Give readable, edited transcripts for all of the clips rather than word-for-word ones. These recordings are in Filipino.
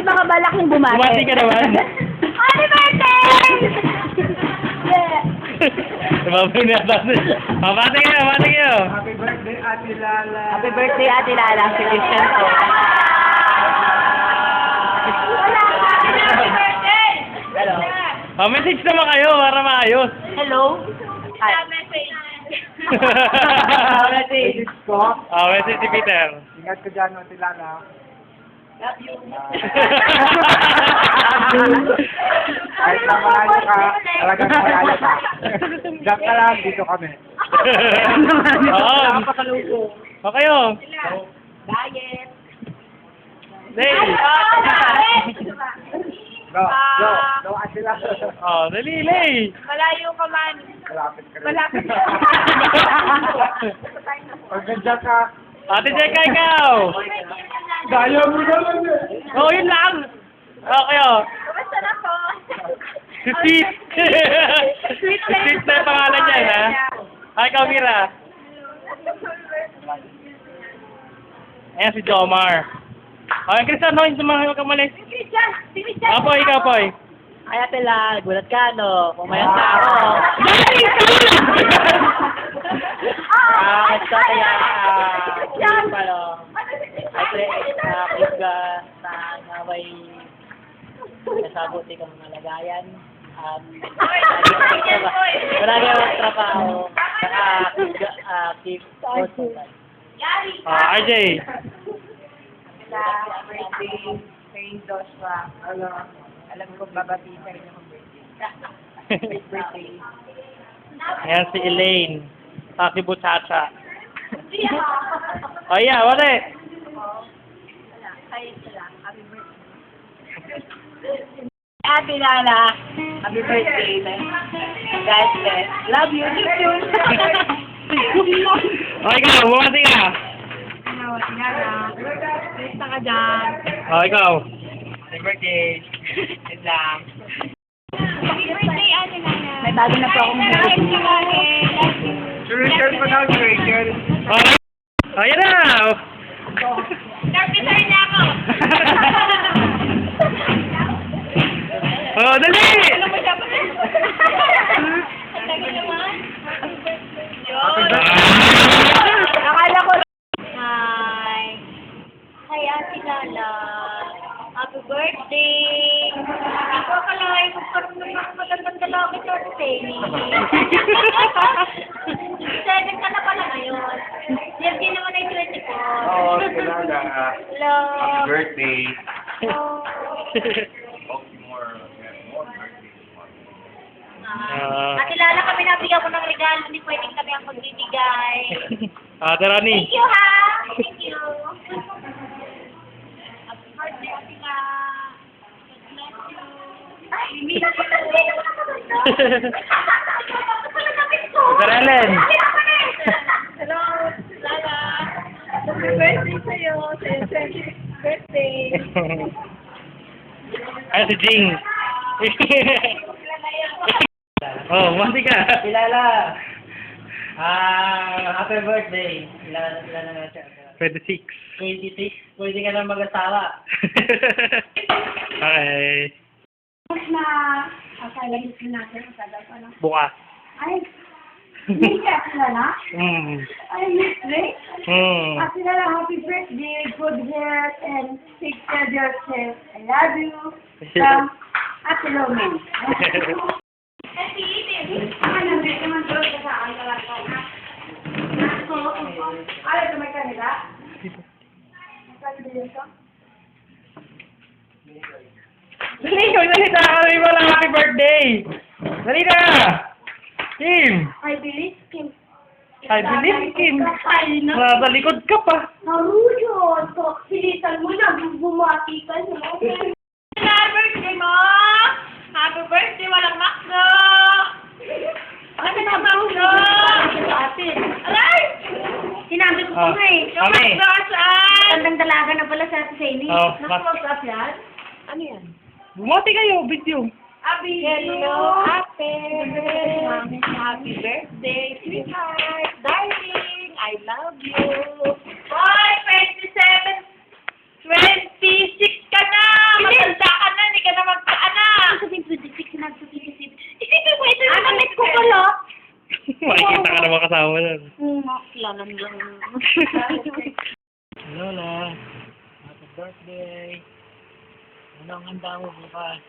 May mga balak yung bumati. Bumati ka naman. Happy birthday! Mabati kayo. Mabati kayo. Happy birthday, Ate Lala. Happy birthday, Ate Lala. Si Christian po. Happy birthday! Hello. Message naman kayo para maayos. Hello? Hi. Message ko. Message si Peter. Ingat ka dyan, Ate Lala. Love you. Kahit na malayo ka, talagang malayo ka. Diyan ka lang, dito kami. Oo. Okay o. Diet. Day. Go, Ate Lala. Oh, dali, Lay. Malayo ka man. Malapit ka rin. Malapit. Pag nandiyan ka, Ate Jeka, ikaw. daya mo naman eh. Oh, yun lang. Okay o. Kamusta na po? Si Sweet. Si Sweet na yung pangalan niya, ha? Ay, ikaw, Mira. Ayan si Jomar. Okay, Christian, no? Yung mga kamalis. Apo, ikaw, Poy. Ay, Ate La, gulat ka, no? Pumayang ka ako. Basta kaya, clip ka na naway nasabuti ka mga lagayan. Marami ang trabaho. Saka, keep RJ. birthday, kay Joshua. Alam ko, babati sa inyo ng birthday. Birthday. Ayan si Elaine. Taki Buchacha. Oh, yeah, what it? Happy birthday. Happy Lala. Happy birthday. God bless. Love you. Thank you. Oh, ikaw, bumati ka. Lala. Basta ka dyan. Oh, ikaw. Happy birthday. Yun lang. Happy birthday, Ate Lala. May bago na po akong Rachel pa daw, Rachel. Oh, yan na. Carpenter niya ako. Oh, dali. Alam mo siya pa rin? Ang tagal naman. Yun. Akala ko. Hi. Hi, Ate Lala. Happy birthday. Ako akalain mo parang naman magandang dalawin ito sa Tenny. 7 ka na pala ngayon. Yan din naman ay 24. Oo, Lala. Hello. Happy birthday. Oh. Ate Lala, kami nabigyan ko ng regalo. Hindi pwedeng kami ang magbibigay. Ate Ronnie. Thank you, ha? Thank you. Happy birthday, Ate La. God bless you. Ay, hindi na ko sabi. Ate Ellen. Hello, Lala. Happy birthday sa'yo. Sa'yo, birthday. Ay, si Jing. Oh, bumati ka. Lala. Happy birthday. Ilan na natin? 26. 26. Pwede ka na mag-asawa. Okay. Na, akala gusto natin, tagal pa na. Bukas. Ay, hindi ka na? Ay, great. Ate Lala, happy birthday, good health, and take care of yourself. I love you. From Ate Roman. Happy eating. Ano, hindi naman doon sa saan talaga. Ayaw ka may kanila? Dali, magsalita ka rin mo lang happy birthday. Dali na. Kim. I believe Kim. I believe Kim. Ay, na. Nasa likod ka pa. Narunod ko. Silitan mo na, bumati ka no? Happy birthday mo! Happy birthday, walang makdo! Ano na makdo? Ate. Alay! Sinabi ko pa nga eh. Kami. Saan? Tandang dalaga na pala sa Ate Saini. Oh, Naka-WhatsApp yan? Ano yan? Bumati kayo, video. Happy hello, happy birthday, sweetheart, darling, I love you. Hoy, 27, 26 ka na! ka naman kasama nun. Lalang lang. Lola, happy birthday. Anong handa mo bukas?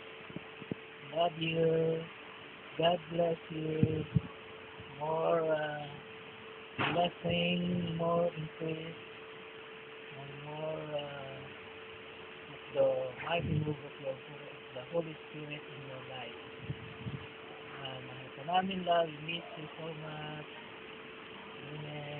Love you. God bless you. More blessing, more increase, and more of the mighty move of the Holy Spirit in your life. Mahal ka namin, love. We miss you so much. Amen.